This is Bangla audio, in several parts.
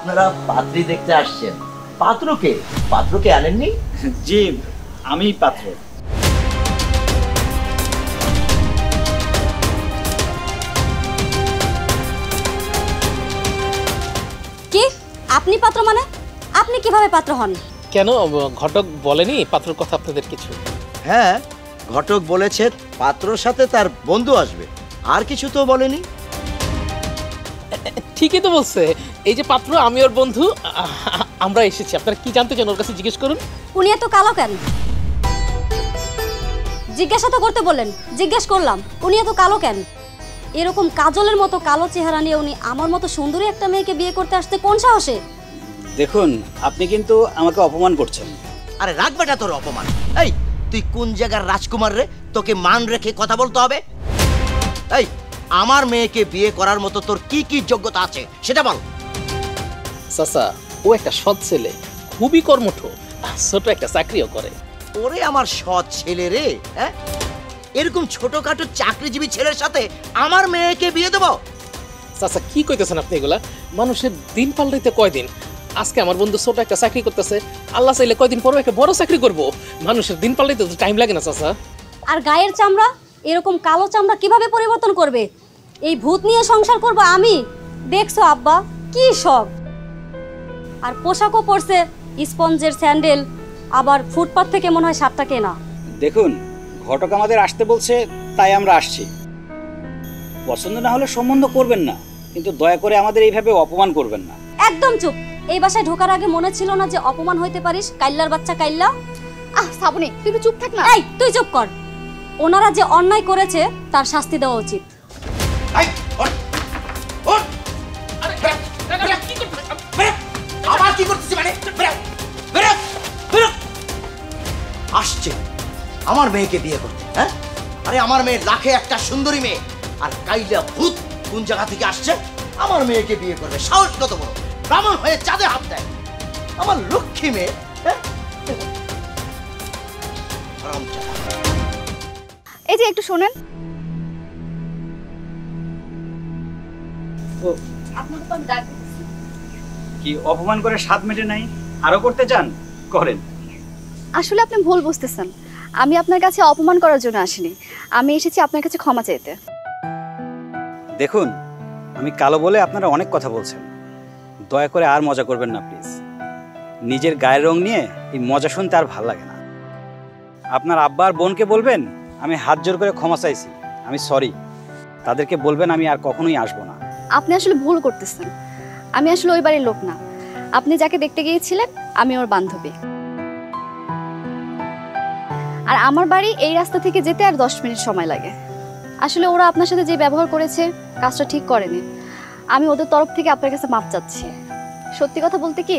আপনারা পাত্রী দেখতে আসছেন, পাত্রকে আনেননি? জি, আমি পাত্র। কি আপনি পাত্র মানে? আপনি কিভাবে পাত্র হন? কেন ঘটক বলেনি পাত্রর কথা আপনাদের কিছু? হ্যাঁ, ঘটক বলেছে পাত্রর সাথে তার বন্ধু আসবে, আর কিছু তো বলেনি। ঠিকই তো বলছে, এই যে পাত্র আমি ওর বন্ধু, আমরা এসেছি। আপনারা কি জানতে চান ওর কাছে জিজ্ঞেস করুন। উনি এত কালো কেন? জিজ্ঞাসা তো করতে বললেন, জিজ্ঞেস করলাম উনি এত কালো কেন? এরকম কাজলের মতো কালো চেহারা নিয়ে উনি আমার মতো সুন্দরী একটা মেয়েকে বিয়ে করতে আসতে কোন সাহসে? দেখুন, আপনি কিন্তু আমাকে অপমান করছেন। আরে রাখ বেটা তোর অপমান। এই তুই কোন জায়গার রাজকুমার রে, তোকে মান রেখে কথা বলতে হবে। এই আমার মেয়েকে বিয়ে করার মতো তোর কি কি যোগ্যতা আছে সেটা বল। চাচা, ও একটা সৎ ছেলে, খুবই কর্মঠ, ছোট একটা চাকরিও করে। ওরে আমার সৎ ছেলে রে, হ্যাঁ? এরকম ছোটখাটো চাকরিজীবী ছেলের সাথে আমার মেয়েকে বিয়ে দেবো? চাচা কি কইতেছেন আপনি এগুলা? মানুষের দিন পাল্টাইতে কয়দিন? আজকে আমার বন্ধু ছোট একটা চাকরি করতেছে, আল্লাহ চাইলে কয়দিন পরে একটা বড় চাকরি করব। মানুষের দিন পাল্টাইতে তো টাইম লাগে না চাচা। আর গায়ের চামড়া, এরকম কালো চামড়া কিভাবে পরিবর্তন করবে? এই ভূত নিয়ে সংসার করব আমি? দেখছো আব্বা কি শখ! আর পোশাকও পরছে স্পঞ্জের স্যান্ডেল, আবার ফুটপাত থেকে মনে হয় শার্টটা কেনা। দেখুন, ঘটক আমাদের আসতে বলছে, তাই আমরা আসছি। পছন্দ না হলে সম্বন্ধ করবেন না, কিন্তু দয়া করে আমাদের এইভাবে অপমান করবেন না। একদম চুপ! এই বাসায় ঢোকার আগে মনে ছিল না যে অপমান হইতে পারিস? কাইল্লার বাচ্চা কাইল্লা! শ্রাবণী, তুই একটু চুপ থাক না। এই তুই চুপ কর। ওনারা যে অন্যায় করেছে তার শাস্তি দেওয়া উচিত। আবার কি করতেছিস মানে? আসছে আমার মেয়েকে বিয়ে করতে, হ্যাঁ? আরে আমার মেয়ে লাখে একটা সুন্দরী মেয়ে, আর কাইলা ভূত কোন জায়গা থেকে আসছে আমার মেয়েকে বিয়ে করবে? সাহস কত বড়! ব্রাহ্মণ হয়ে চাঁদে হাত দেয় আমার লক্ষ্মী মেয়ে, হ্যাঁ? এই যে একটু শোনেন। কি অপমান করে স্বাদ মেটে নাই? আরো করতে চান? করেন। আসলে আপনি ভুল বুঝতেছেন, আমি আপনার কাছে অপমান করার জন্য আসিনি, আমি এসেছি আপনার কাছে ক্ষমা চাইতে। দেখুন, আমি কালো বলে আপনারা অনেক কথা বলছেন, দয়া করে আর মজা করবেন না প্লিজ। নিজের গায়ের রং নিয়ে এই মজা শুনতে আর ভাল লাগে না। আপনার আব্বা আর বোনকে বলবেন আমি হাত জোর করে ক্ষমা চাইছি, আমি সরি। তাদেরকে বলবেন আমি আর কখনোই আসবো না। আপনি আসলে ভুল করতেছেন, আমি আসলে ওই বাড়ির লোক না। আপনি যাকে দেখতে গিয়েছিলেন আমি ওর বান্ধবী। আর আমার বাড়ি এই রাস্তা থেকে যেতে আর 10 মিনিট সময় লাগে। আসলে ওরা আপনার সাথে যে ব্যবহার করেছে কাজটা ঠিক করেনি। আমি ওদের তরফ থেকে আপনার কাছে মাপ চাচ্ছি। সত্যি কথা বলতে কি,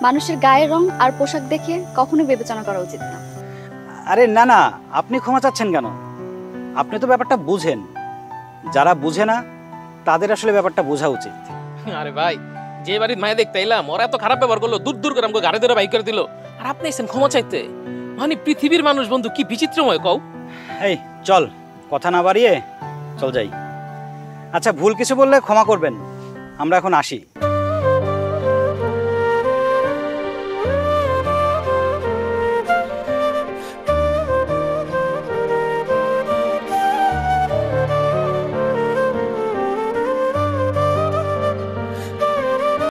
মানুষের গায়ের রং আর পোশাক দেখে কখনোই বিবেচনা করা উচিত না। আরে না না, আপনি ক্ষমা চাচ্ছেন কেন? আপনি তো ব্যাপারটা বুঝেন। যারা বুঝে না তাদের আসলে ব্যাপারটা বোঝা উচিত। আরে ভাই, যে বাড়ির মায়া দেখতে এলাম ওরা এত খারাপ ব্যবহার করলো, দূর দূর করে আমাকে গাড়ি ধরে বাইক করে দিল, আর আপনি এসেছেন ক্ষমা চাইতে? মানে পৃথিবীর মানুষ বন্ধু কি বিচিত্রময় কও। এই চল, কথা না বাড়িয়ে চল যাই। আচ্ছা, ভুল কিছু বললে ক্ষমা করবেন, আমরা এখন আসি।